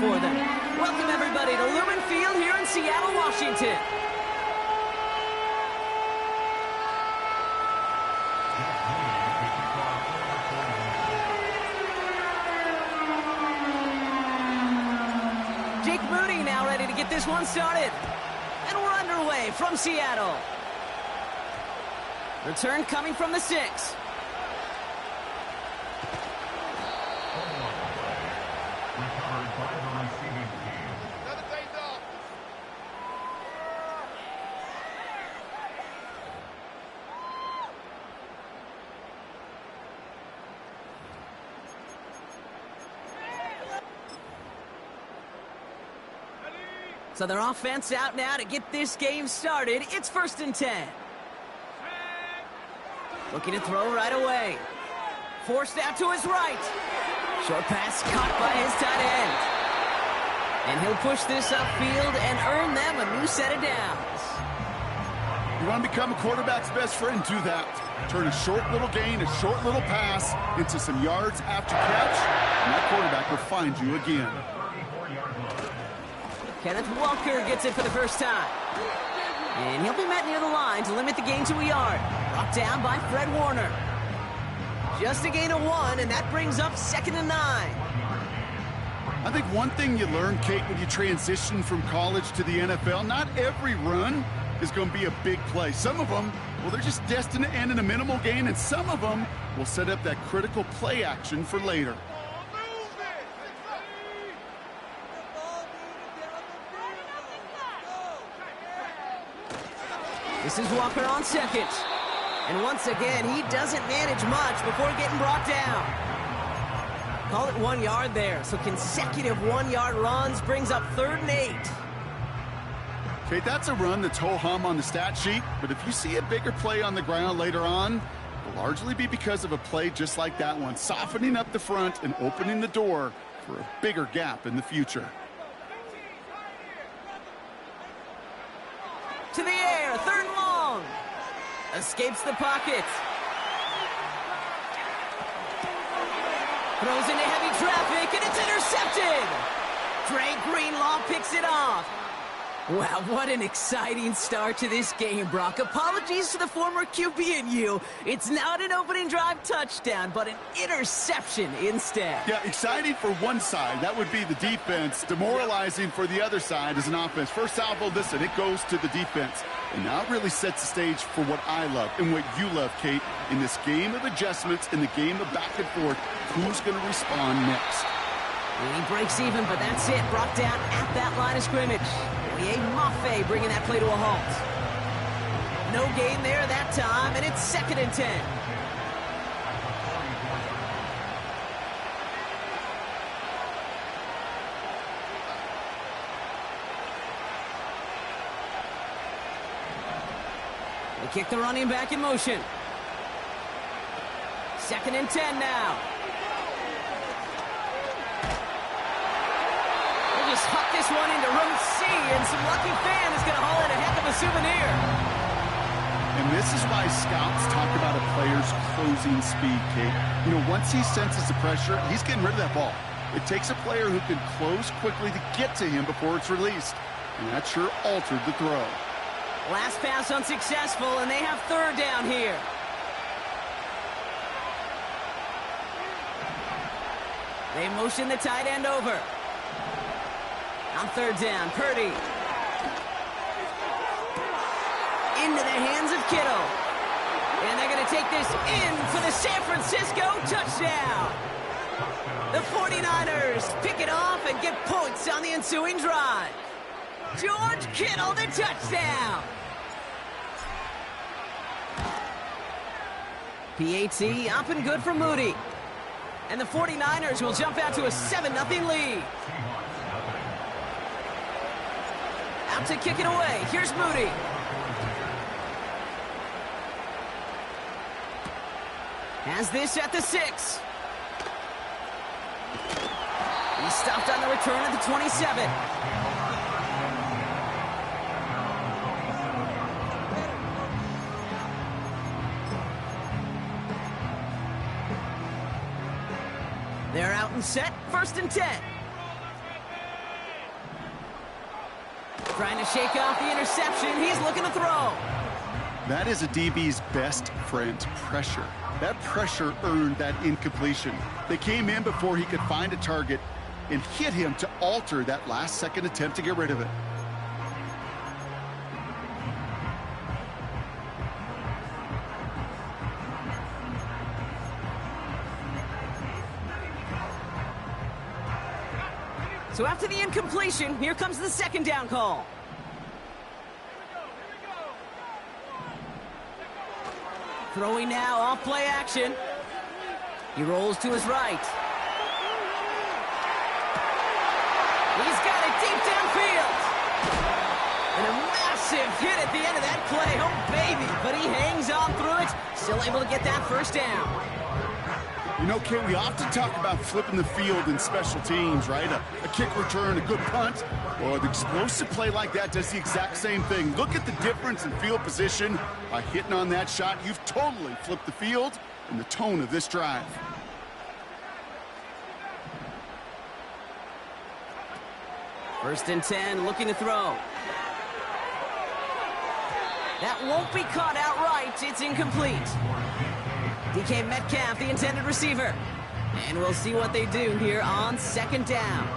for them. Welcome, everybody, to Lumen Field here in Seattle, Washington. Jake Moody now ready to get this one started. And we're underway from Seattle. Return coming from the 6. So their offense out now to get this game started. It's 1st and 10. Looking to throw right away. Forced out to his right. Short pass caught by his tight end. And he'll push this upfield and earn them a new set of downs. You want to become a quarterback's best friend, do that. Turn a short little gain, a short little pass into some yards after catch, and that quarterback will find you again. Kenneth Walker gets it for the first time. And he'll be met near the line to limit the gain to a yard. Brought down by Fred Warner. Just a gain of 1, and that brings up 2nd and 9. I think one thing you learn, Kate, when you transition from college to the NFL, not every run is going to be a big play. Some of them, well, they're just destined to end in a minimal gain, and some of them will set up that critical play action for later. This is Walker on 2nd. And once again, he doesn't manage much before getting brought down. Call it 1 yard there. So consecutive 1-yard runs brings up 3rd and 8. Okay, that's a run that's ho-hum on the stat sheet. But if you see a bigger play on the ground later on, it'll largely be because of a play just like that one, softening up the front and opening the door for a bigger gap in the future. To the air, 3rd and long. Escapes the pocket. Throws into heavy traffic, and it's intercepted. Dre Greenlaw picks it off. Wow, what an exciting start to this game, Brock. Apologies to the former QB and you. It's not an opening drive touchdown, but an interception instead. Yeah, exciting for one side. That would be the defense. Demoralizing for the other side as an offense. First salvo, listen, it goes to the defense. And now it really sets the stage for what I love and what you love, Kate, in this game of adjustments, in the game of back and forth. Who's going to respond next? And he breaks even, but that's it. Brought down at that line of scrimmage. Oye Mafe bringing that play to a halt. No gain there that time, and it's 2nd and 10. They kick the running back in motion. 2nd and 10 now. Just huck this one into row C, and some lucky fan is going to haul in a heck of a souvenir. And this is why scouts talk about a player's closing speed, Kate. You know, once he senses the pressure, he's getting rid of that ball. It takes a player who can close quickly to get to him before it's released. And that sure altered the throw. Last pass unsuccessful, and they have 3rd down here. They motion the tight end over. On 3rd down, Purdy. Into the hands of Kittle. And they're going to take this in for the San Francisco touchdown. The 49ers pick it off and get points on the ensuing drive. George Kittle, the touchdown. PAT up and good for Moody. And the 49ers will jump out to a 7-0 lead. Out to kick it away. Here's Moody. Has this at the 6. He's stopped on the return at the 27. They're out and set. 1st and 10. Trying to shake off the interception. He's looking to throw. That is a DB's best friend, pressure. That pressure earned that incompletion. They came in before he could find a target and hit him to alter that last-second attempt to get rid of it. So after the incompletion, here comes the second down call. Throwing now, off play action. He rolls to his right. He's got it deep downfield. And a massive hit at the end of that play. Oh, baby. But he hangs on through it. Still able to get that first down. You know, Kate, we often talk about flipping the field in special teams, right? A kick return, a good punt. Well, an explosive play like that does the exact same thing. Look at the difference in field position. By hitting on that shot, you've totally flipped the field and the tone of this drive. First and 10, looking to throw. That won't be caught outright. It's incomplete. DK Metcalf, the intended receiver. And we'll see what they do here on second down.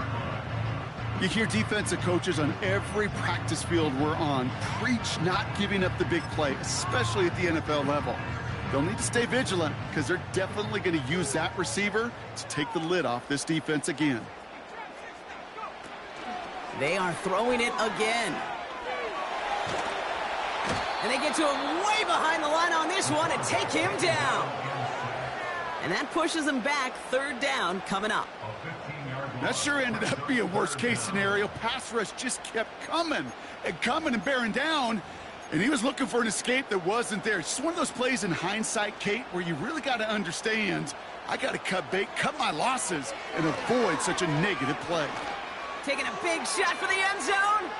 You hear defensive coaches on every practice field we're on preach not giving up the big play, especially at the NFL level. They'll need to stay vigilant because they're definitely going to use that receiver to take the lid off this defense again. They are throwing it again. And they get to him way behind the line on this one and take him down. And that pushes him back. Third down coming up. That sure ended up being a worst-case scenario. Pass rush just kept coming and bearing down. And he was looking for an escape that wasn't there. It's just one of those plays in hindsight, Kate, where you really got to understand, I got to cut bait, cut my losses, and avoid such a negative play. Taking a big shot for the end zone.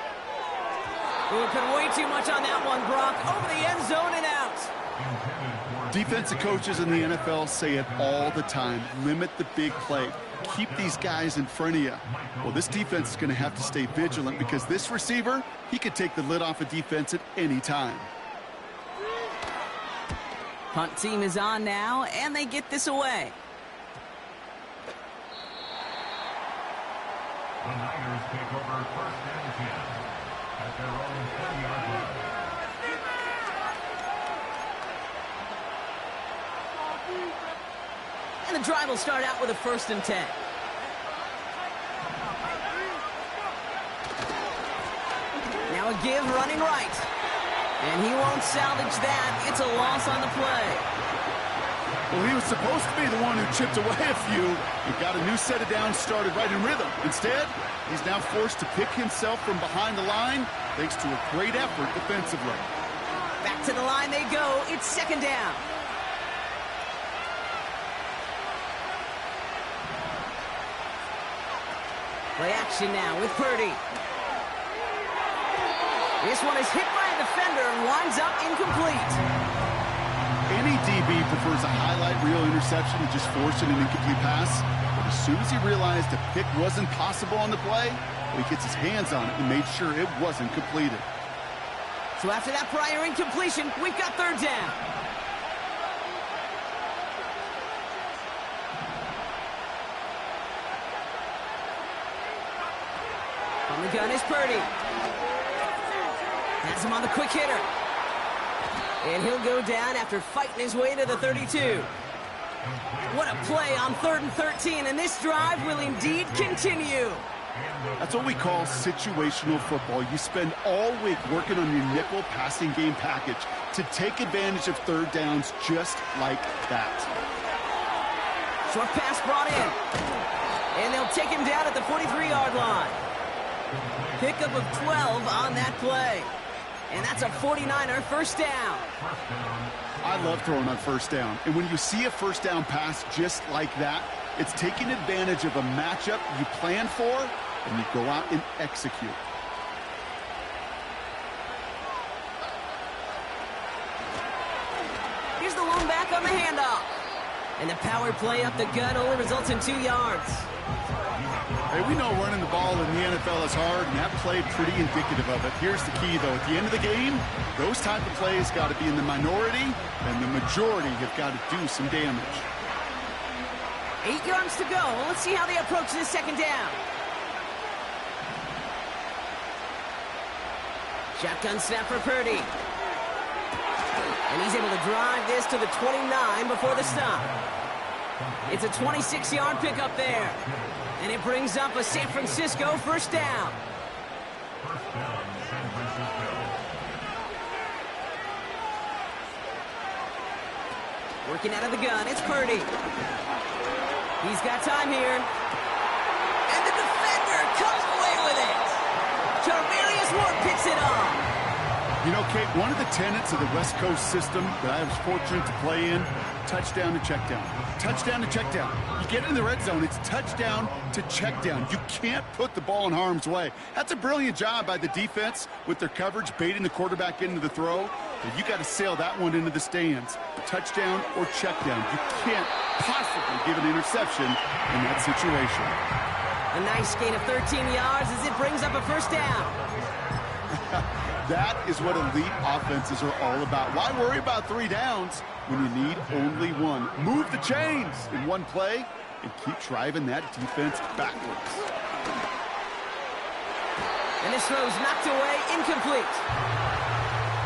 Ooh, put way too much on that one, Brock. Over the end zone and out. Defensive coaches in the NFL say it all the time. Limit the big play. Keep these guys in front of you. Well, this defense is going to have to stay vigilant because this receiver, he could take the lid off a defense at any time. Punt team is on now, and they get this away. The Niners take over first and 10 at their own 10-yard line. And the drive will start out with a first and 10. Now a give running right. And he won't salvage that. It's a loss on the play. Well, he was supposed to be the one who chipped away a few. He got a new set of downs started right in rhythm. Instead, he's now forced to pick himself from behind the line thanks to a great effort defensively. Back to the line they go. It's second down. Play action now with Purdy. This one is hit by a defender and winds up incomplete. Any DB prefers a highlight reel interception to just forcing an incomplete pass. But as soon as he realized a pick wasn't possible on the play, he gets his hands on it and made sure it wasn't completed. So after that prior incompletion, we've got third down. On the gun is Purdy. Has him on the quick hitter. And he'll go down after fighting his way to the 32. What a play on 3rd and 13, and this drive will indeed continue. That's what we call situational football. You spend all week working on your nickel passing game package to take advantage of third downs just like that. Short pass brought in. And they'll take him down at the 43-yard line. Pickup of 12 on that play. And that's a 49er first down. I love throwing on first down. And when you see a first down pass just like that, it's taking advantage of a matchup you plan for, and you go out and execute. Here's the lone back on the handoff. And the power play up the gut only results in 2 yards. Hey, we know running the ball in the NFL is hard, and that play pretty indicative of it. Here's the key, though. At the end of the game, those type of plays got to be in the minority, and the majority have got to do some damage. 8 yards to go. Let's see how they approach this second down. Shotgun snap for Purdy. And he's able to drive this to the 29 before the stop. It's a 26-yard pickup there. And it brings up a San Francisco first down. First down, San Francisco. Working out of the gun, it's Purdy. He's got time here. And the defender comes away with it. Tarvarius Ward picks it off. You know, Kate, one of the tenets of the West Coast system that I was fortunate to play in, touchdown to check down. Touchdown to check down. You get in the red zone, it's touchdown to check down. You can't put the ball in harm's way. That's a brilliant job by the defense with their coverage, baiting the quarterback into the throw. But you got to sail that one into the stands. Touchdown or check down. You can't possibly give an interception in that situation. A nice gain of 13 yards as it brings up a first down. That is what elite offenses are all about. Why worry about 3 downs when you need only 1? Move the chains in one play and keep driving that defense backwards. And this throw's knocked away, incomplete.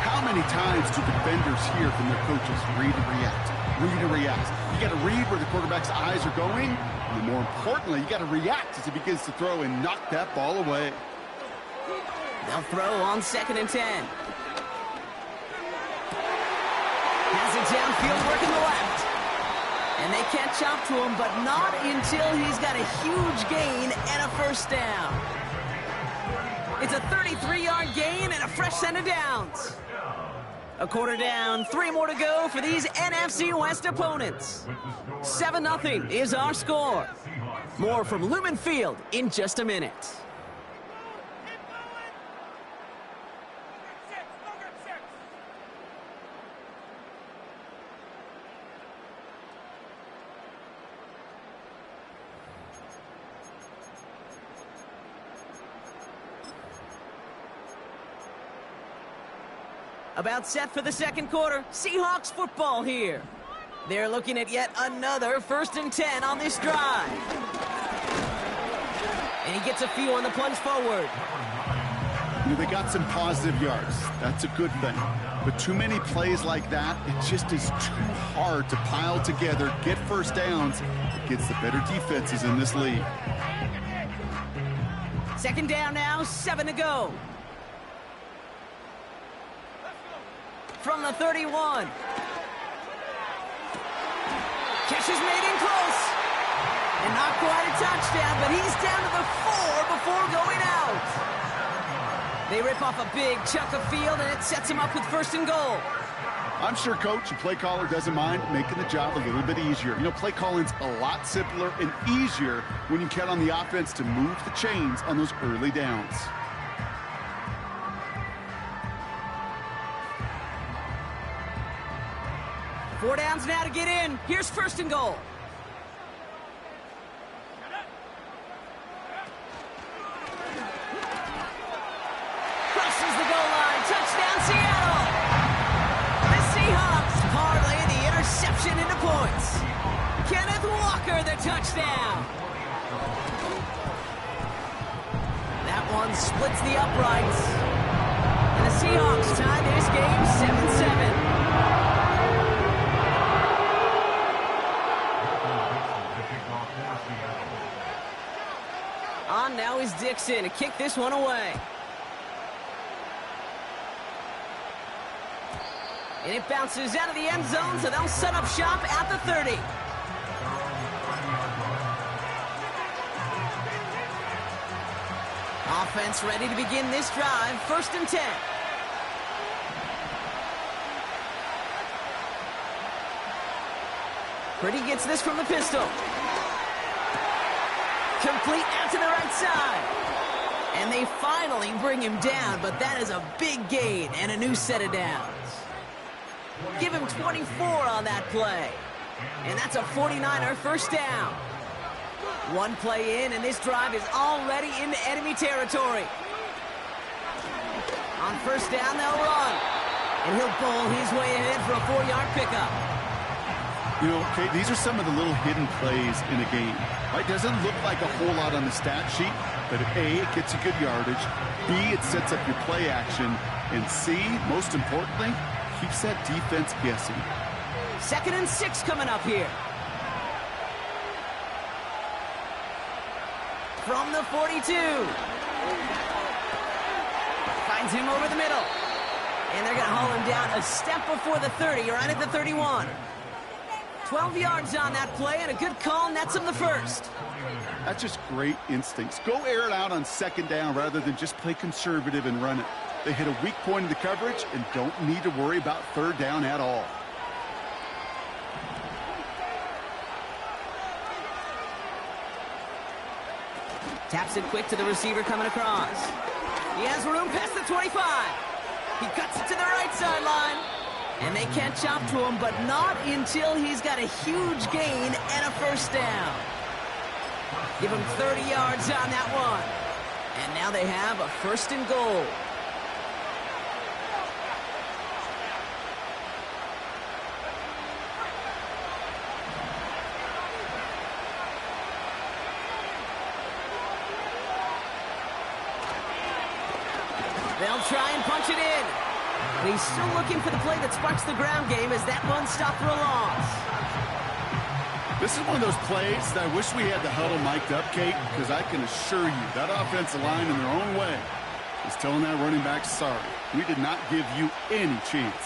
How many times do defenders hear from their coaches, read and react, read and react? You got to read where the quarterback's eyes are going, and more importantly, you got to react as he begins to throw and knock that ball away. They'll throw on 2nd and 10. Has it downfield, working the left. And they catch up to him, but not until he's got a huge gain and a first down. It's a 33-yard gain and a fresh set of downs. A quarter down, 3 more to go for these NFC West opponents. 7-0 is our score. More from Lumen Field in just a minute. About set for the second quarter. Seahawks football here. They're looking at yet another 1st and 10 on this drive. And he gets a few on the plunge forward. You know, they got some positive yards. That's a good thing. But too many plays like that, it just is too hard to pile together, get first downs against the better defenses in this league. Second down now, 7 to go. From the 31. Catch is made in close. And not quite a touchdown, but he's down to the 4 before going out. They rip off a big chunk of field, and it sets him up with 1st and goal. I'm sure coach and play caller doesn't mind making the job a little bit easier. You know, play calling's a lot simpler and easier when you count on the offense to move the chains on those early downs. Four downs now to get in. Here's 1st and goal. Crosses the goal line. Touchdown, Seattle. The Seahawks parlay the interception into points. Kenneth Walker, the touchdown. That one splits the uprights. And the Seahawks tie this game 7-7. On now is Dixon to kick this one away. And it bounces out of the end zone, so they'll set up shop at the 30. Offense ready to begin this drive, 1st and 10. Purdy gets this from the pistol. Complete out to the right side. And they finally bring him down, but that is a big gain and a new set of downs. Give him 24 on that play. And that's a 49er first down. One play in, and this drive is already into enemy territory. On first down, they'll run. And he'll bowl his way ahead for a 4-yard pickup. You know, Kate, these are some of the little hidden plays in a game. Right? Doesn't look like a whole lot on the stat sheet, but A, it gets you good yardage. B, it sets up your play action. And C, most importantly, keeps that defense guessing. 2nd and 6 coming up here. From the 42. Finds him over the middle. And they're going to haul him down a step before the 30, right at the 31. 12 yards on that play, and a good call nets him the first. That's just great instincts. Go air it out on 2nd down rather than just play conservative and run it. They hit a weak point in the coverage and don't need to worry about 3rd down at all. Taps it quick to the receiver coming across. He has room past the 25. He cuts it to the right sideline. And they can't chop to him, but not until he's got a huge gain and a first down. Give him 30 yards on that one. And now they have a 1st and goal. They'll try and punch it in. And he's still looking for the play that sparks the ground game as that one stopped for a loss. This is one of those plays that I wish we had the huddle mic'd up, Kate, because I can assure you that offensive line in their own way is telling that running back, sorry, we did not give you any chance.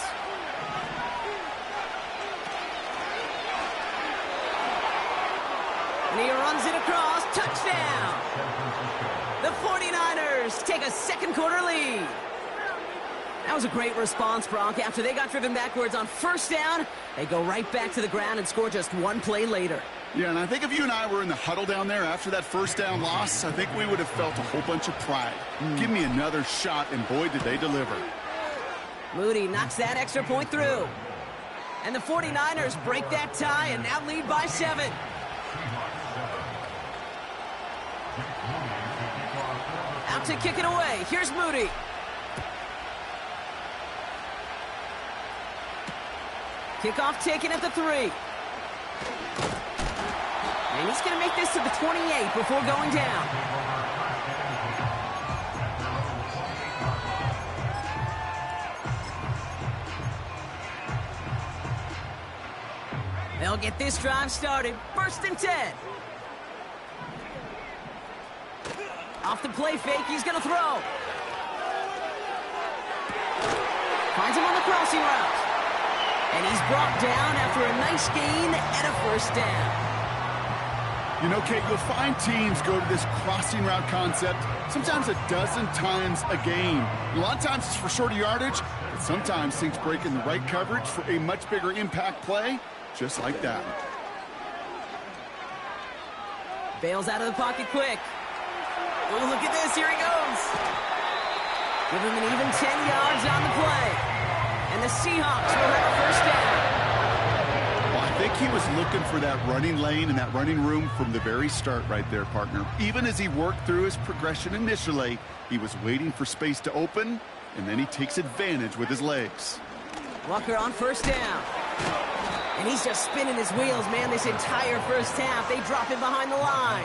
And he runs it across. Touchdown! The 49ers take a 2nd quarter lead. That was a great response, Brock. After they got driven backwards on 1st down, they go right back to the ground and score just one play later. Yeah, and I think if you and I were in the huddle down there after that 1st down loss, I think we would have felt a whole bunch of pride. Give me another shot, and boy, did they deliver. Moody knocks that extra point through. And the 49ers break that tie and now lead by 7. Out to kick it away. Here's Moody. Kickoff taken at the 3. And he's going to make this to the 28 before going down. They'll get this drive started. 1st and 10. Off the play fake, he's going to throw. Finds him on the crossing route. And he's brought down after a nice gain and a 1st down. You know, Kate, you'll find teams go to this crossing route concept sometimes a dozen times a game. A lot of times it's for shorter yardage, but sometimes things break in the right coverage for a much bigger impact play, just like that. Bails out of the pocket quick. Oh, look at this. Here he goes. Give him an even 10 yards on the play. And the Seahawks will have a 1st down. Well, I think he was looking for that running lane and that running room from the very start right there, partner. Even as he worked through his progression initially, he was waiting for space to open, and then he takes advantage with his legs. Walker on 1st down. And he's just spinning his wheels, man, this entire 1st half. They drop him behind the line.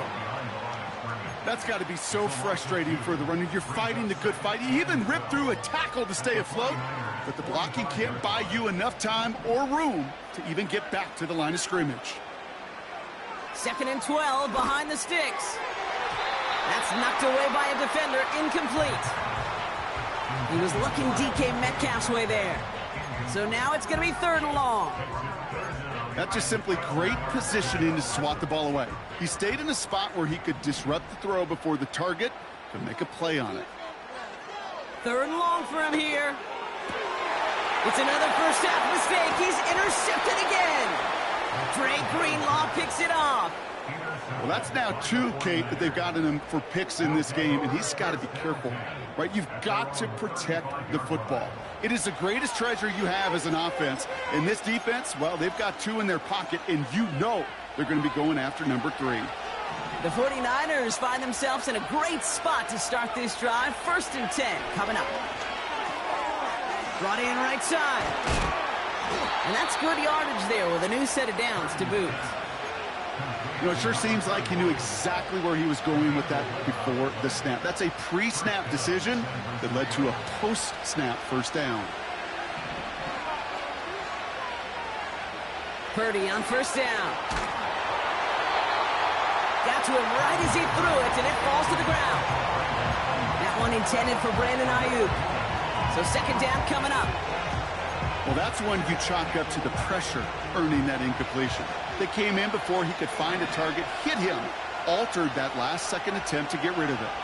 That's got to be so frustrating for the runner. You're fighting the good fight. You even rip through a tackle to stay afloat, but the blocking can't buy you enough time or room to even get back to the line of scrimmage. 2nd and 12 behind the sticks. That's knocked away by a defender, incomplete. He was looking DK Metcalf's way there. So now it's going to be 3rd and long. That's just simply great positioning to swat the ball away. He stayed in a spot where he could disrupt the throw before the target could make a play on it. 3rd and long for him here. It's another 1st half mistake. He's intercepted again. Drake Greenlaw picks it off. Well, that's now 2, Kate, that they've gotten him for picks in this game, and he's got to be careful, right? You've got to protect the football. It is the greatest treasure you have as an offense. In this defense, well, they've got 2 in their pocket, and you know they're going to be going after number 3. The 49ers find themselves in a great spot to start this drive. 1st and 10 coming up. Brought in right side. And that's good yardage there with a new set of downs to boot. You know, it sure seems like he knew exactly where he was going with that before the snap. That's a pre-snap decision that led to a post-snap first down. Purdy on 1st down. Got to him right as he threw it, and it falls to the ground. That one intended for Brandon Ayuk. So 2nd down coming up. Well, that's one you chalk up to the pressure earning that incompletion. They came in before he could find a target, hit him, altered that last-second attempt to get rid of it.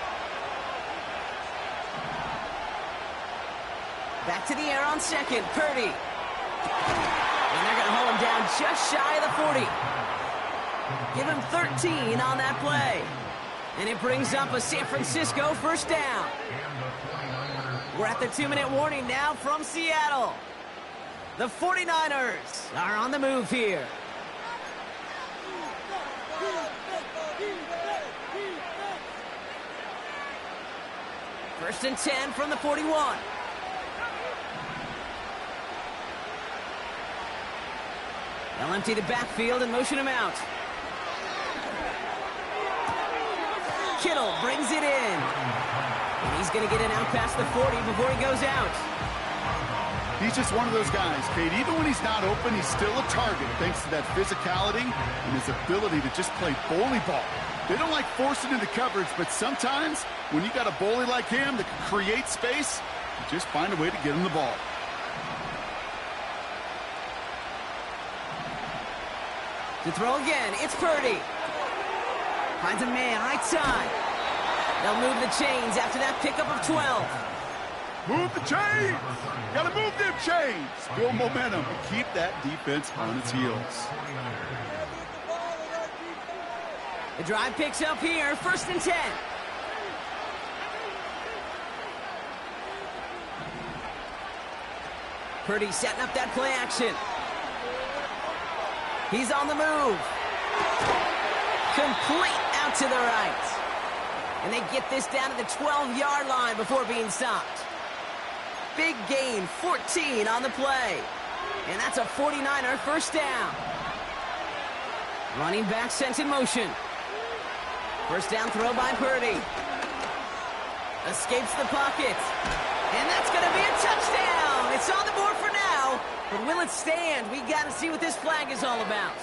Back to the air on 2nd, Purdy. And they're going to hold him down just shy of the 40. Give him 13 on that play. And it brings up a San Francisco 1st down. We're at the 2-minute warning now from Seattle. The 49ers are on the move here. First and 10 from the 41. They'll empty the backfield and motion him out. Kittle brings it in. And he's going to get it out past the 40 before he goes out. He's just one of those guys, Kate. Even when he's not open, he's still a target thanks to that physicality and his ability to just play bully ball. They don't like forcing into coverage, but sometimes when you got a bully like him that can create space, you just find a way to get him the ball. To throw again, it's Purdy. Finds a man right side. They'll move the chains after that pickup of 12. Move the chains! Gotta move them chains! Build momentum and keep that defense on its heels. The drive picks up here, 1st and 10. Purdy setting up that play action. He's on the move. Complete out to the right. And they get this down to the 12-yard line before being stopped. Big gain, 14 on the play. And that's a 49er 1st down. Running back sent in motion. 1st down throw by Purdy. Escapes the pocket. And that's going to be a touchdown. It's on the board for now. But will it stand? We got to see what this flag is all about.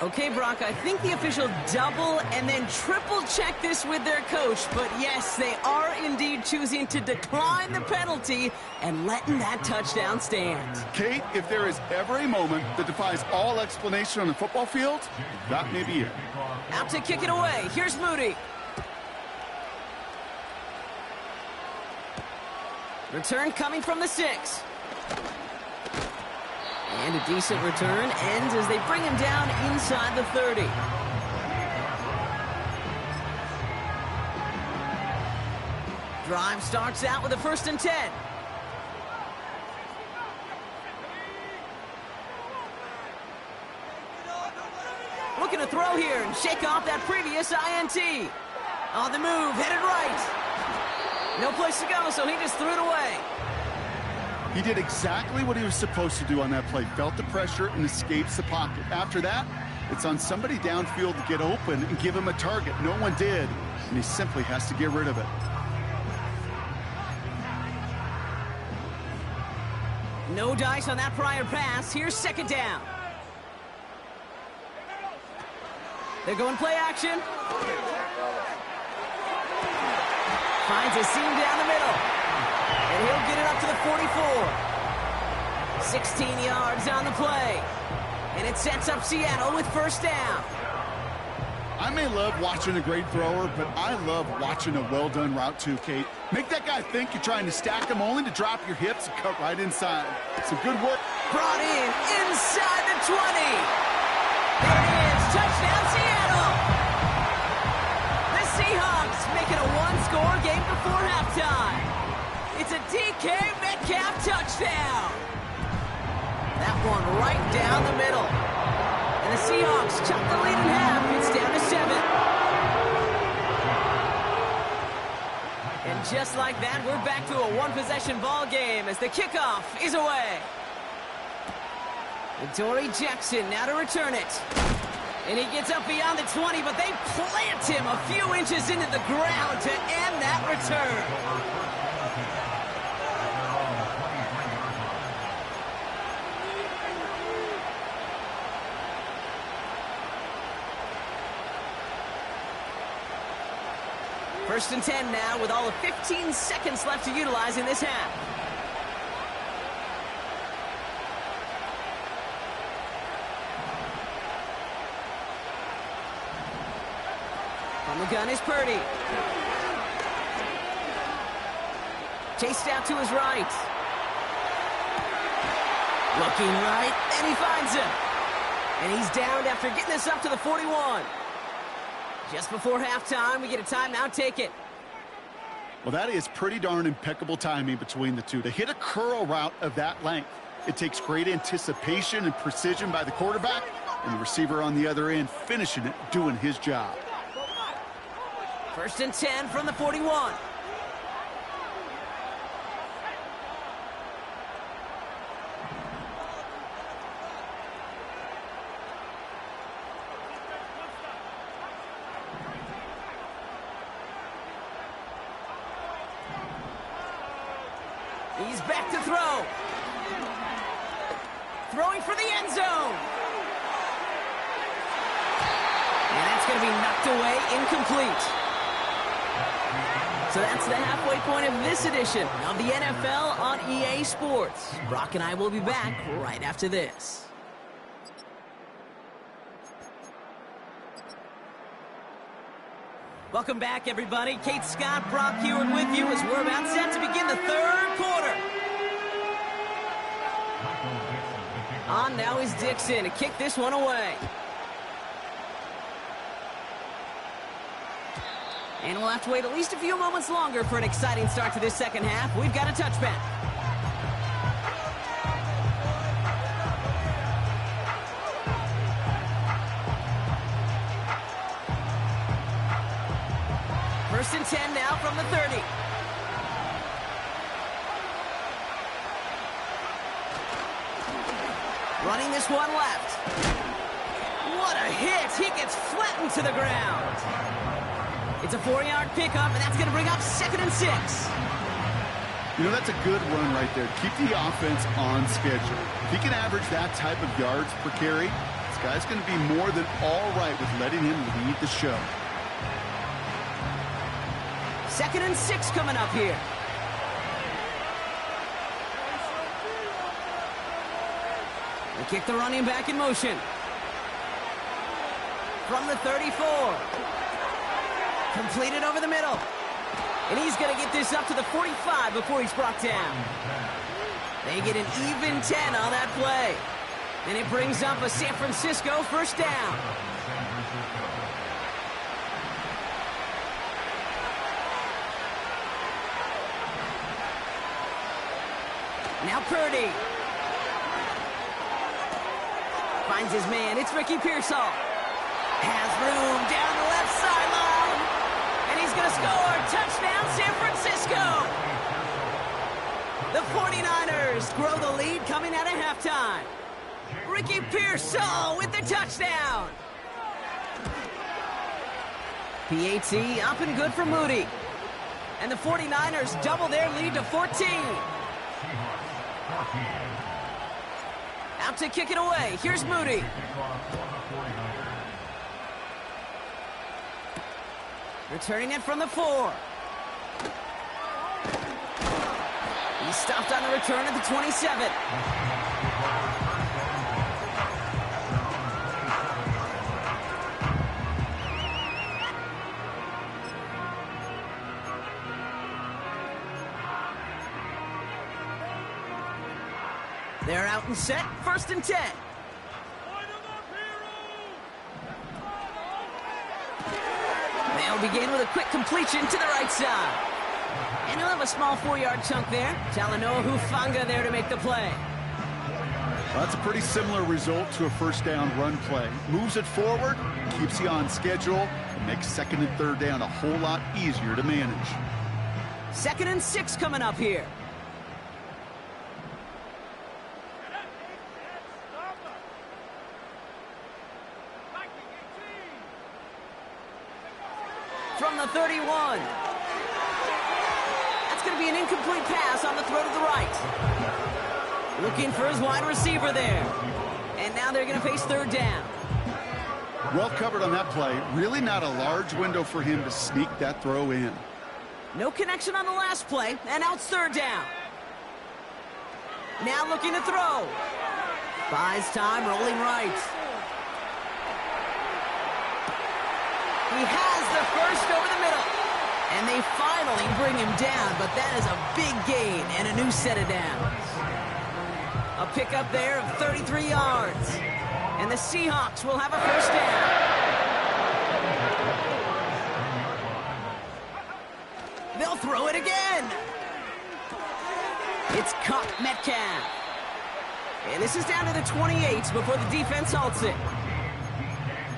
Okay, Brock, I think the official double and then triple check this with their coach. But yes, they are indeed choosing to decline the penalty and letting that touchdown stand. Kate, if there is ever a moment that defies all explanation on the football field, that may be it. Out to kick it away. Here's Moody. Return coming from the 6. And a decent return ends as they bring him down inside the 30. Drive starts out with a 1st and 10. Looking to throw here and shake off that previous INT. On the move, headed right. No place to go, so he just threw it away. He did exactly what he was supposed to do on that play. Felt the pressure and escapes the pocket. After that, it's on somebody downfield to get open and give him a target. No one did, and he simply has to get rid of it. No dice on that prior pass. Here's 2nd down. They're going play action. Finds a seam down the middle. And he'll get it up to the 44. 16 yards on the play. And it sets up Seattle with 1st down. I may love watching a great thrower, but I love watching a well-done route too, Kate. Make that guy think you're trying to stack him only to drop your hips and cut right inside. Some good work. Brought in inside the 20. There it is. Touchdown, Seattle. game before halftime. It's a DK Metcalf touchdown. That one right down the middle. And the Seahawks chop the lead in half. It's down to 7. And just like that, we're back to a one-possession ball game as the kickoff is away. Dory Jackson now to return it. And he gets up beyond the 20, but they plant him a few inches into the ground to end that return. First and 10 now with all of 15 seconds left to utilize in this half. On the gun is Purdy. Chased out to his right. Looking right, and he finds him. And he's downed after getting this up to the 41. Just before halftime, we get a timeout. Take it. Well, that is pretty darn impeccable timing between the two. To hit a curl route of that length, it takes great anticipation and precision by the quarterback, and the receiver on the other end finishing it, doing his job. First and 10 from the 41. He's back to throw. Throwing for the end zone. And that's going to be knocked away, incomplete. So that's the halfway point of this edition of the NFL on EA Sports. Brock and I will be back right after this. Welcome back, everybody. Kate Scott, Brock Heward with you as we're about set to begin the third quarter. On now is Dixon to kick this one away. And we'll have to wait at least a few moments longer for an exciting start to this second half. We've got a touchback. First and 10 now from the 30. Running this one left. What a hit! He gets flattened to the ground. It's a 4-yard pickup, and that's going to bring up 2nd and 6. You know, that's a good run right there. Keep the offense on schedule. If he can average that type of yards per carry, this guy's going to be more than all right with letting him lead the show. 2nd and 6 coming up here. They kick the running back in motion. From the 34. Completed over the middle. And he's going to get this up to the 45 before he's brought down. They get an even 10 on that play. And it brings up a San Francisco first down. Now Purdy. Finds his man. It's Ricky Pearsall. Has room down the left sideline. And he's going to score. Touchdown, San Francisco. The 49ers grow the lead coming out of halftime. Ricky Pearsall with the touchdown. PAT up and good for Moody. And the 49ers double their lead to 14. Out to kick it away. Here's Moody. Returning it from the 4. He stopped on the return at the 27. They're out and set. First and 10. They'll begin with a quick completion to the right side. And he'll have a small 4-yard chunk there. Talanoa Hufanga there to make the play. Well, that's a pretty similar result to a first down run play. Moves it forward, keeps you on schedule, and makes second and third down a whole lot easier to manage. 2nd and 6 coming up here. From the 31. That's going to be an incomplete pass on the throw to the right. Looking for his wide receiver there. And now they're going to face 3rd down. Well covered on that play. Really not a large window for him to sneak that throw in. No connection on the last play, and now it's 3rd down. Now looking to throw. Buys time, rolling right. He has the first over the middle. And they finally bring him down, but that is a big gain and a new set of downs. A pickup there of 33 yards. And the Seahawks will have a first down. They'll throw it again. It's caught Metcalf. And this is down to the 28 before the defense halts it.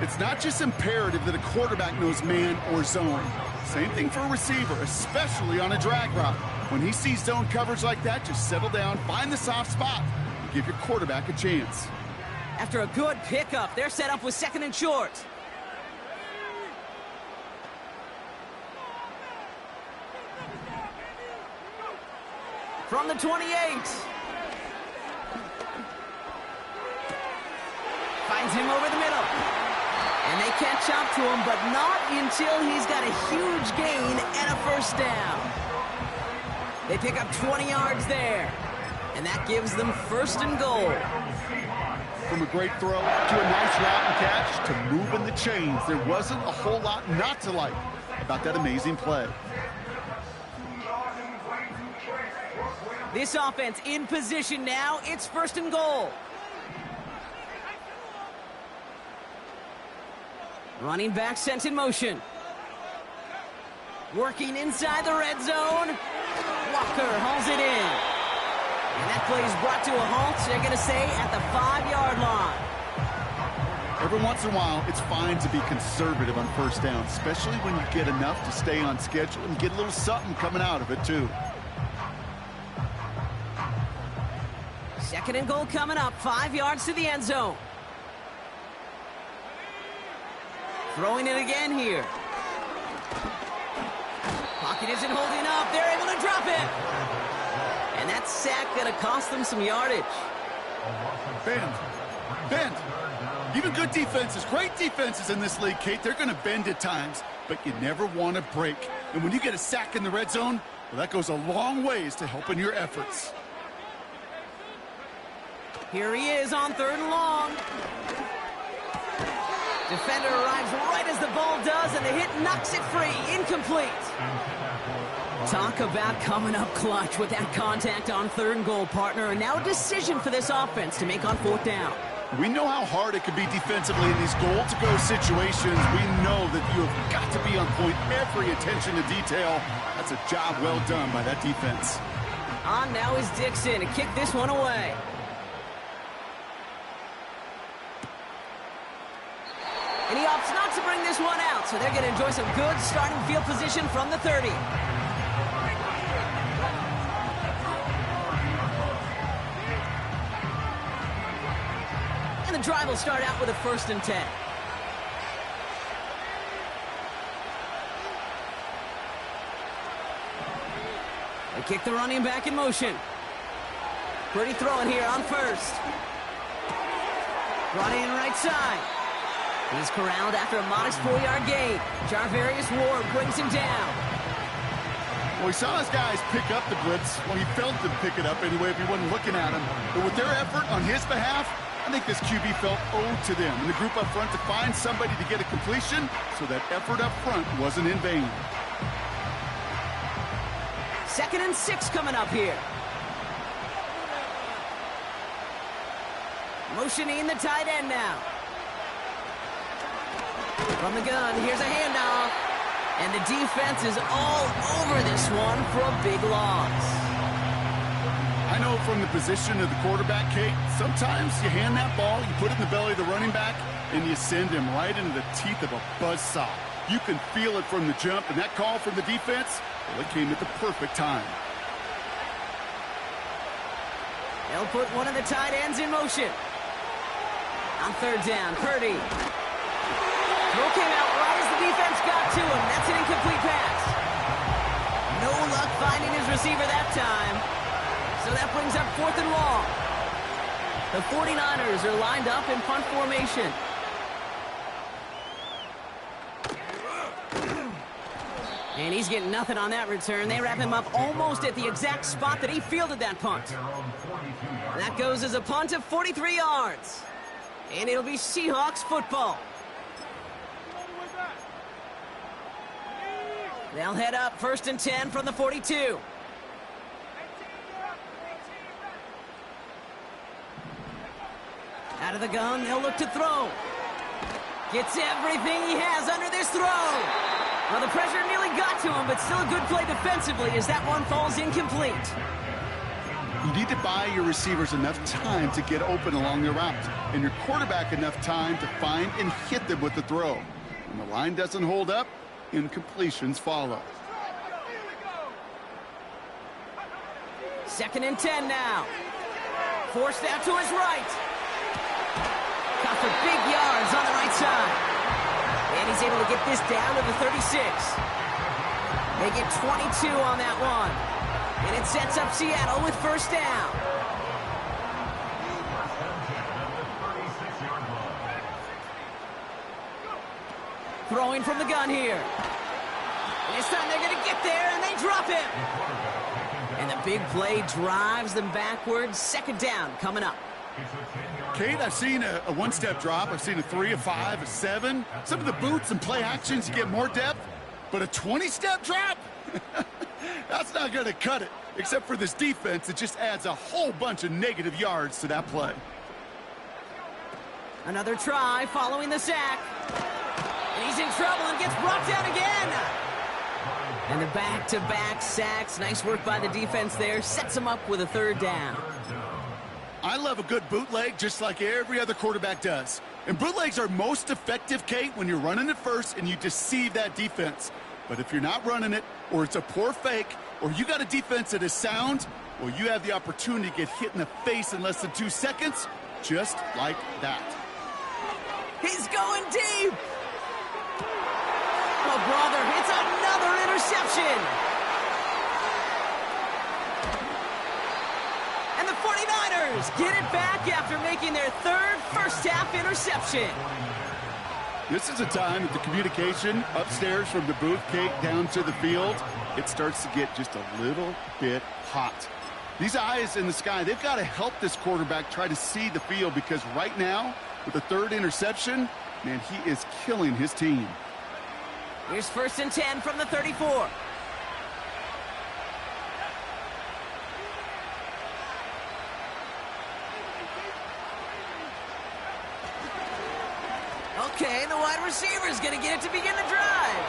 It's not just imperative that a quarterback knows man or zone. Same thing for a receiver, especially on a drag route. When he sees zone coverage like that, just settle down, find the soft spot, and give your quarterback a chance. After a good pickup, they're set up with 2nd and short. From the 28. Finds him over the middle. And they catch up to him, but not until he's got a huge gain and a first down. They pick up 20 yards there. And that gives them 1st and goal. From a great throw to a nice route and catch to moving the chains, there wasn't a whole lot not to like about that amazing play. This offense in position now. It's 1st and goal. Running back sent in motion. Working inside the red zone. Walker hauls it in. And that play is brought to a halt. They're going to say at the 5-yard line. Every once in a while, it's fine to be conservative on first down, especially when you get enough to stay on schedule and get a little something coming out of it, too. 2nd and goal coming up. 5 yards to the end zone. Throwing it again here. Pocket isn't holding up. They're able to drop it. And that sack going to cost them some yardage. Bend. Even good defenses, great defenses in this league, Kate, they're going to bend at times, but you never want to break. And when you get a sack in the red zone, well, that goes a long ways to helping your efforts. Here he is on 3rd and long. Defender arrives right as the ball does, and the hit knocks it free. Incomplete. Talk about coming up clutch with that contact on 3rd and goal, partner. And now a decision for this offense to make on 4th down. We know how hard it can be defensively in these goal-to-go situations. We know that you have got to be on point, every attention to detail. That's a job well done by that defense. On now is Dixon to kick this one away. And he opts not to bring this one out, so they're going to enjoy some good starting field position from the 30. And the drive will start out with a 1st and 10. They kick the running back in motion. Pretty throwing here on 1st. Brought in right side. He's corralled after a modest 4-yard gain. Jarvarius Ward brings him down. Well, he saw his guys pick up the blitz. Well, he felt them pick it up anyway if he wasn't looking at him. But with their effort on his behalf, I think this QB felt owed to them and the group up front to find somebody to get a completion, so that effort up front wasn't in vain. 2nd and 6 coming up here. Motioning the tight end now. From the gun, here's a handoff. And the defense is all over this one for a big loss. I know from the position of the quarterback, Kate, sometimes you hand that ball, you put it in the belly of the running back, and you send him right into the teeth of a buzzsaw. You can feel it from the jump, and that call from the defense, well, it came at the perfect time. They'll put one of the tight ends in motion. On third down, Purdy. Throw came out right as the defense got to him. That's an incomplete pass. No luck finding his receiver that time. So that brings up 4th and long. The 49ers are lined up in punt formation. And he's getting nothing on that return. They wrap him up almost at the exact spot that he fielded that punt. That goes as a punt of 43 yards. And it'll be Seahawks football. They'll head up 1st and 10 from the 42. Out of the gun, they'll look to throw. Gets everything he has under this throw. Well, the pressure nearly got to him, but still a good play defensively as that one falls incomplete. You need to buy your receivers enough time to get open along their route, and your quarterback enough time to find and hit them with the throw. When the line doesn't hold up, incompletions follow. 2nd and 10 now. Forced out to his right. Got for big yards on the right side. And he's able to get this down to the 36. They get 22 on that one. And it sets up Seattle with 1st down. Throwing from the gun here. And this time they're going to get there, and they drop him. And the big play drives them backwards. 2nd down coming up. Kate, I've seen a one-step drop. I've seen a 3, a 5, a 7. Some of the boots and play actions, you get more depth. But a 20-step drop? That's not going to cut it. Except for this defense, it just adds a whole bunch of negative yards to that play. Another try following the sack. And he's in trouble and gets brought down again. And the back-to-back sacks. Nice work by the defense there. Sets him up with a 3rd down. I love a good bootleg just like every other quarterback does. And bootlegs are most effective, Kate, when you're running it first and you deceive that defense. But if you're not running it, or it's a poor fake, or you got a defense that is sound, well, you have the opportunity to get hit in the face in less than 2 seconds, just like that. He's going deep. Oh, brother, it's another interception. And the 49ers get it back after making their 3rd first-half interception. This is a time that the communication upstairs from the booth, Kate, down to the field, it starts to get just a little bit hot. These eyes in the sky, they've got to help this quarterback try to see the field, because right now, with the 3rd interception, man, he is killing his team. Here's 1st and 10 from the 34. Okay, the wide receiver's going to get it to begin the drive.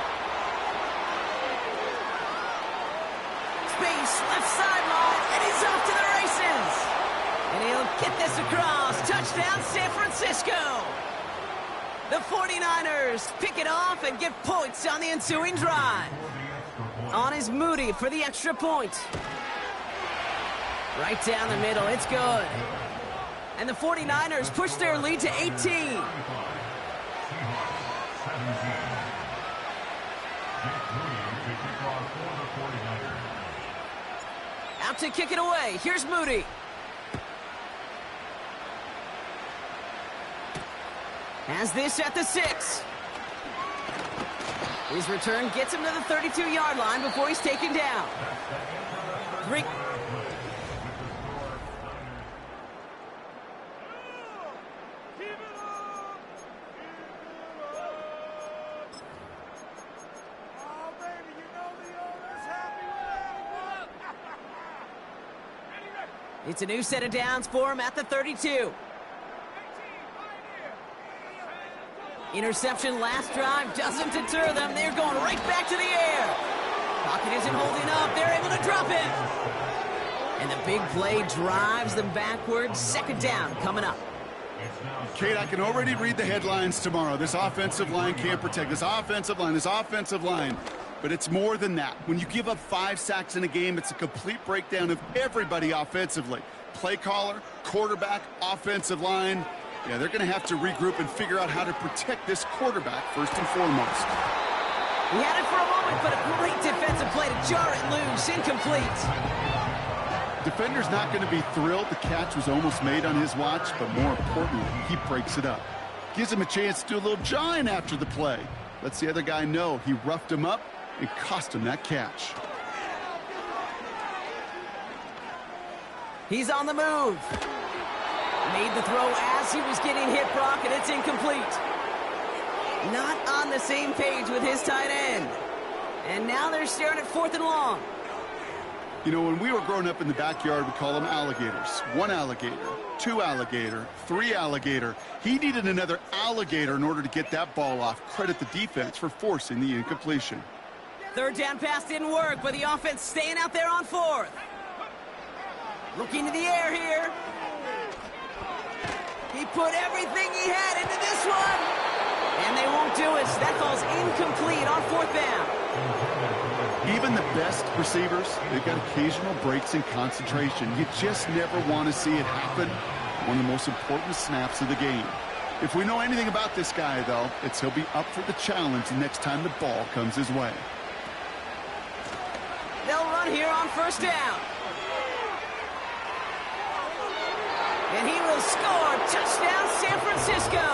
Space, left sideline, and he's off to the races. And he'll get this across. Touchdown, San Francisco. The 49ers pick it off and get points on the ensuing drive. On is Moody for the extra point. Right down the middle, it's good. And the 49ers push their lead to 18. Out to kick it away. Here's Moody. Has this at the 6. His return gets him to the 32-yard line before he's taken down. 3. It's a new set of downs for him at the 32. Interception last drive doesn't deter them. They're going right back to the air. Pocket isn't holding up. They're able to drop it. And the big play drives them backwards. Second down coming up. Kate, I can already read the headlines tomorrow. This offensive line can't protect. This offensive line. But it's more than that. When you give up 5 sacks in a game, it's a complete breakdown of everybody offensively. Play caller, quarterback, offensive line. Yeah, they're going to have to regroup and figure out how to protect this quarterback first and foremost. He had it for a moment, but a great defensive play to jar it loose. Incomplete. Defender's not going to be thrilled the catch was almost made on his watch, but more importantly, he breaks it up. Gives him a chance to do a little jawing after the play. Lets the other guy know he roughed him up and cost him that catch. He's on the move. Made the throw as he was getting hit, Brock, and it's incomplete. Not on the same page with his tight end. And now they're staring at 4th and long. You know, when we were growing up in the backyard, we call them alligators. 1 alligator, 2 alligator, 3 alligator. He needed another alligator in order to get that ball off. Credit the defense for forcing the incompletion. Third down pass didn't work, but the offense staying out there on 4th. Looking to the air here. He put everything he had into this one. And they won't do it. That ball's incomplete on 4th down. Even the best receivers, they've got occasional breaks in concentration. You just never want to see it happen. One of the most important snaps of the game. If we know anything about this guy, though, it's he'll be up for the challenge the next time the ball comes his way. They'll run here on 1st down. And he will score. Touchdown, San Francisco.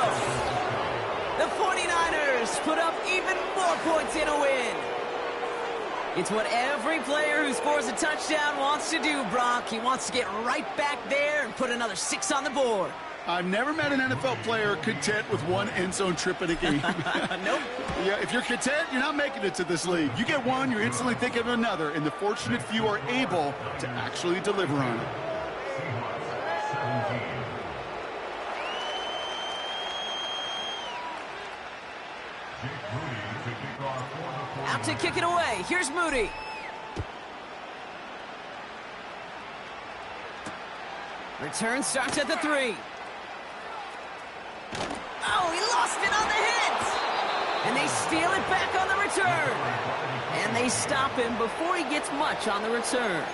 The 49ers put up even more points in a win. It's what every player who scores a touchdown wants to do, Brock. He wants to get right back there and put another 6 on the board. I've never met an NFL player content with 1 end zone trip in a game. Nope. Yeah, if you're content, you're not making it to this league. You get 1, you're instantly thinking of another, and the fortunate few are able to actually deliver on it. Out to kick it away. Here's Moody. Return starts at the 3. Oh, he lost it on the hit. And they steal it back on the return. And they stop him before he gets much on the return.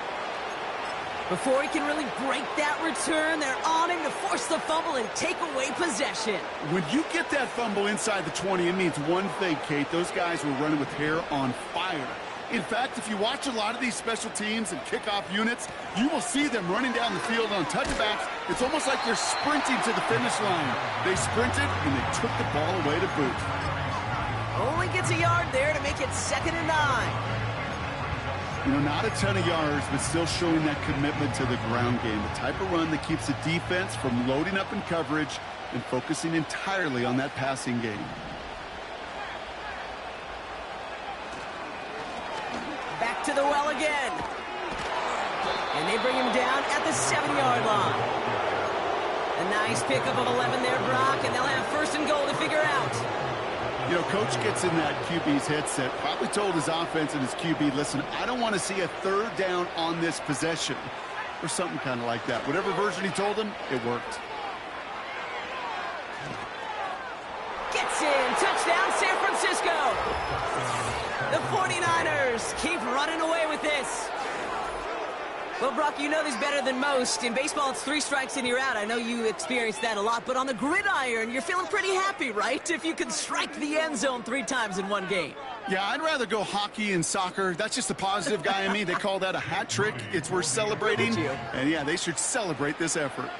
Before he can really break that return, they're on him to force the fumble and take away possession. When you get that fumble inside the 20, it means one thing, Kate. Those guys were running with hair on fire. In fact, if you watch a lot of these special teams and kickoff units, you will see them running down the field on touchbacks. It's almost like they're sprinting to the finish line. They sprinted, and they took the ball away to boot. Only gets a yard there to make it 2nd and 9. You know, not a ton of yards, but still showing that commitment to the ground game. The type of run that keeps the defense from loading up in coverage and focusing entirely on that passing game. Back to the well again. And they bring him down at the 7-yard line. A nice pickup of 11 there, Brock, and they'll have 1st and goal to figure out. You know, Coach gets in that QB's headset, probably told his offense and his QB, listen, I don't want to see a 3rd down on this possession, or something kind of like that. Whatever version he told him, it worked. Gets in. Touchdown, San Francisco. The 49ers keep running away with this. Well, Brock, you know this better than most. In baseball, it's 3 strikes and you're out. I know you experienced that a lot, but on the gridiron, you're feeling pretty happy, right? If you can strike the end zone 3 times in one game. Yeah, I'd rather go hockey and soccer. That's just the positive guy in me. They call that a hat trick. It's worth celebrating. And yeah, they should celebrate this effort.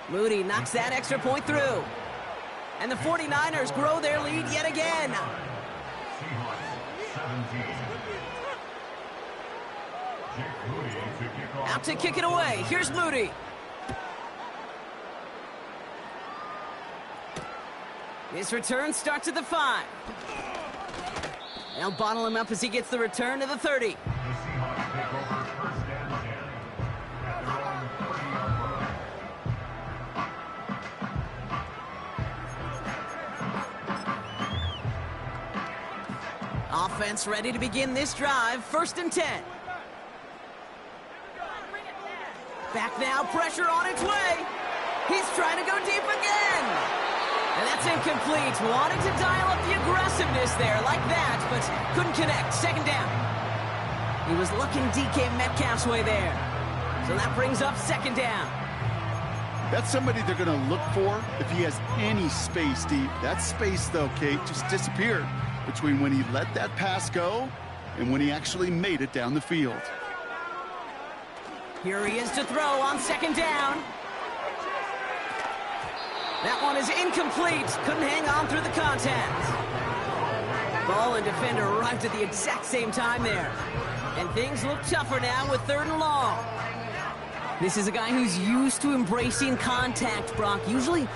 Moody knocks that extra point through. And the 49ers grow their lead yet again. Out to kick it away. Here's Moody. His return starts at the 5. They'll bottle him up as he gets the return to the 30. Offense ready to begin this drive. 1st and 10. Back now, pressure on its way. He's trying to go deep again. And that's incomplete. Wanted to dial up the aggressiveness there like that, but couldn't connect. 2nd down. He was looking DK Metcalf's way there. So that brings up 2nd down. That's somebody they're going to look for if he has any space deep. That space, though, Kate, just disappeared between when he let that pass go and when he actually made it down the field. Here he is to throw on 2nd down. That one is incomplete. Couldn't hang on through the contact. Ball and defender arrived at the exact same time there. And things look tougher now with 3rd and long. This is a guy who's used to embracing contact, Brock. Usually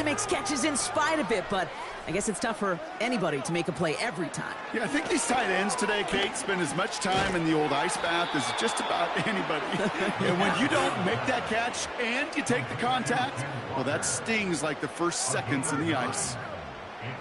makes catches in spite of it, but I guess it's tough for anybody to make a play every time. Yeah, I think these tight ends today, Kate, spend as much time in the old ice bath as just about anybody. And when you don't make that catch and you take the contact, well, that stings like the first seconds in the ice.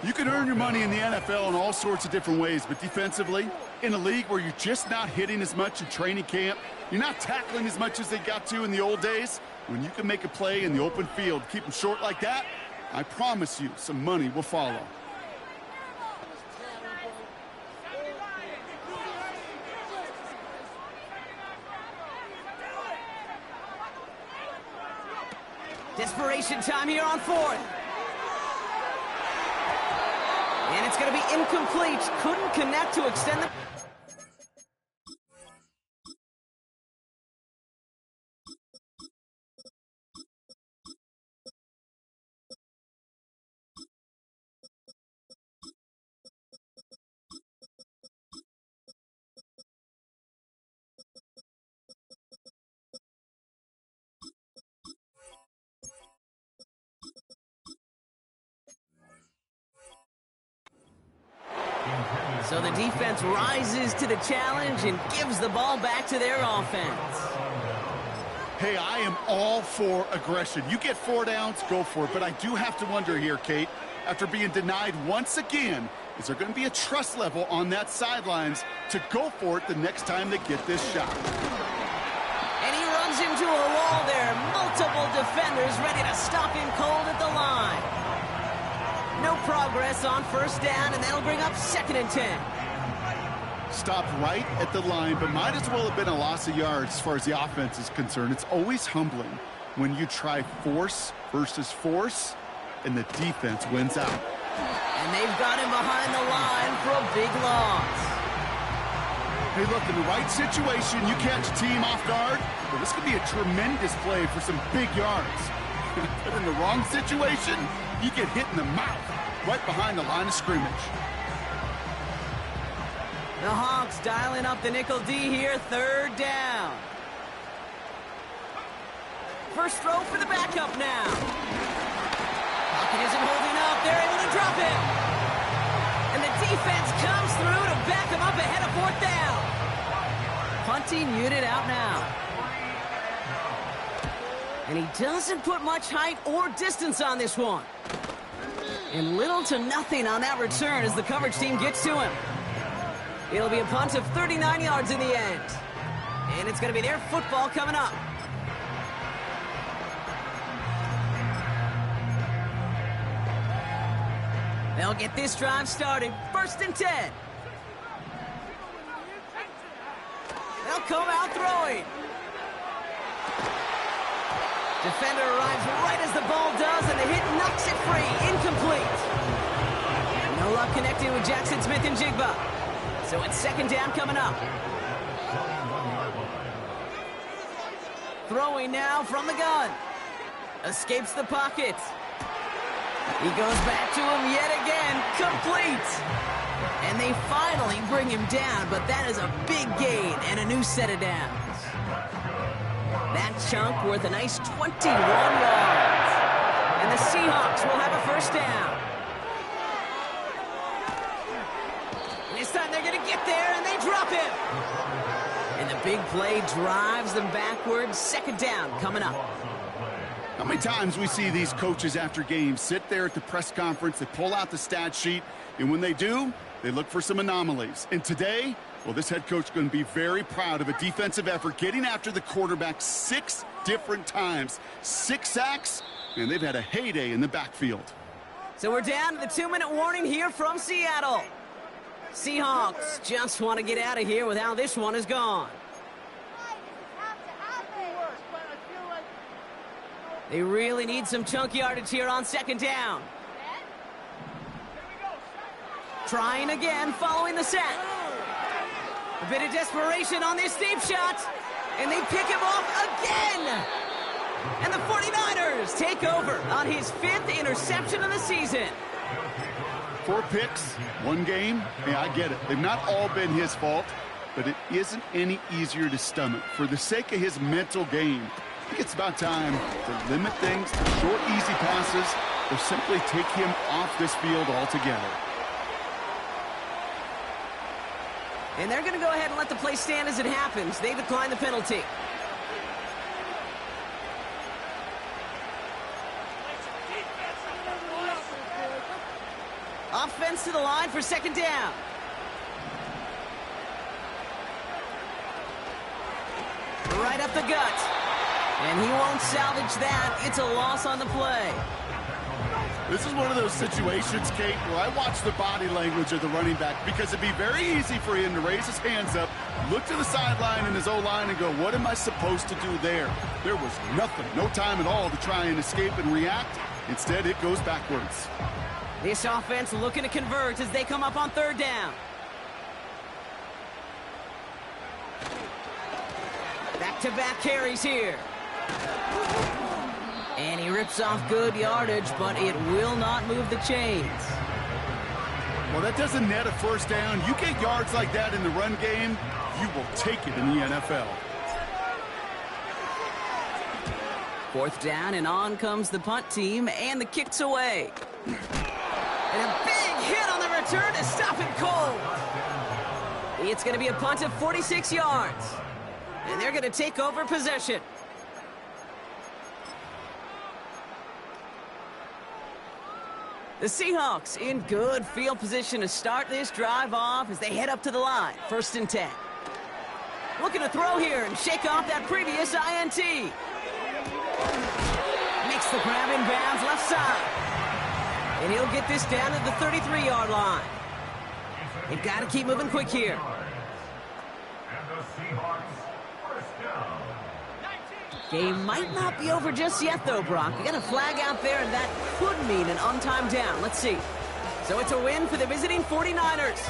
You can earn your money in the NFL in all sorts of different ways, but defensively, in a league where you're just not hitting as much in training camp, you're not tackling as much as they got to in the old days, when you can make a play in the open field, keep them short like that, I promise you some money will follow. Desperation time here on 4th. And it's going to be incomplete. Couldn't connect to extend the... So the defense rises to the challenge and gives the ball back to their offense. Hey, I am all for aggression. You get 4 downs, go for it. But I do have to wonder here, Kate, after being denied once again, is there going to be a trust level on that sidelines to go for it the next time they get this shot? And he runs into a wall there. Multiple defenders ready to stop him cold at the line. No progress on 1st down, and that'll bring up 2nd and 10. Stopped right at the line, but might as well have been a loss of yards as far as the offense is concerned. It's always humbling when you try force versus force, and the defense wins out. And they've got him behind the line for a big loss. Hey, look, in the right situation, you catch a team off guard, well, this could be a tremendous play for some big yards. But in the wrong situation, you get hit in the mouth right behind the line of scrimmage. The Hawks dialing up the nickel D here, 3rd down. First throw for the backup now. Pocket isn't holding up. They're able to drop him. And the defense comes through to back him up ahead of 4th down. Punting unit out now. And he doesn't put much height or distance on this one. And little to nothing on that return as the coverage team gets to him. It'll be a punt of 39 yards in the end. And it's going to be their football coming up. They'll get this drive started. 1st and 10. They'll come out throwing. Defender arrives right as the ball does, and the hit knocks it free. Incomplete. No luck connecting with Jackson Smith and Jigba. So it's 2nd down coming up. Throwing now from the gun. Escapes the pocket. He goes back to him yet again. Complete. And they finally bring him down, but that is a big gain and a new set of downs. That chunk worth a nice 21 yards. And the Seahawks will have a 1st down. And this time they're going to get there, and they drop him. And the big play drives them backwards. 2nd down coming up. How many times we see these coaches after games sit there at the press conference, they pull out the stat sheet, and when they do, they look for some anomalies. And today, well, this head coach is going to be very proud of a defensive effort, getting after the quarterback 6 different times. 6 sacks, and they've had a heyday in the backfield. So we're down to the 2-minute warning here from Seattle. Seahawks just want to get out of here with how this one is gone. They really need some chunk yardage here on 2nd down. Trying again following the set. A bit of desperation on this deep shot. And they pick him off again. And the 49ers take over on his 5th interception of the season. 4 picks, 1 game. Yeah, I get it. They've not all been his fault, but it isn't any easier to stomach. For the sake of his mental game, I think it's about time to limit things to short, easy passes or simply take him off this field altogether. And they're going to go ahead and let the play stand as it happens. They decline the penalty. Offense to the line for 2nd down. Right up the gut. And he won't salvage that. It's a loss on the play. This is one of those situations, Kate, where I watch the body language of the running back because it'd be very easy for him to raise his hands up, look to the sideline in his O-line and go, what am I supposed to do there? There was nothing, no time at all to try and escape and react. Instead, it goes backwards. This offense looking to convert as they come up on 3rd down. Back-to-back carries here. And he rips off good yardage, but it will not move the chains. Well, that doesn't net a 1st down. You get yards like that in the run game, you will take it in the NFL. 4th down, and on comes the punt team, and the kick's away. And a big hit on the return to stop it cold. It's going to be a punt of 46 yards. And they're going to take over possession. The Seahawks in good field position to start this drive off as they head up to the line. 1st and 10. Looking to throw here and shake off that previous INT. Makes the grab in bounds left side. And he'll get this down to the 33-yard line. They've got to keep moving quick here. And the Seahawks, 1st down. Game might not be over just yet, though, Brock. We got a flag out there, and that could mean an on-time down. Let's see. So it's a win for the visiting 49ers.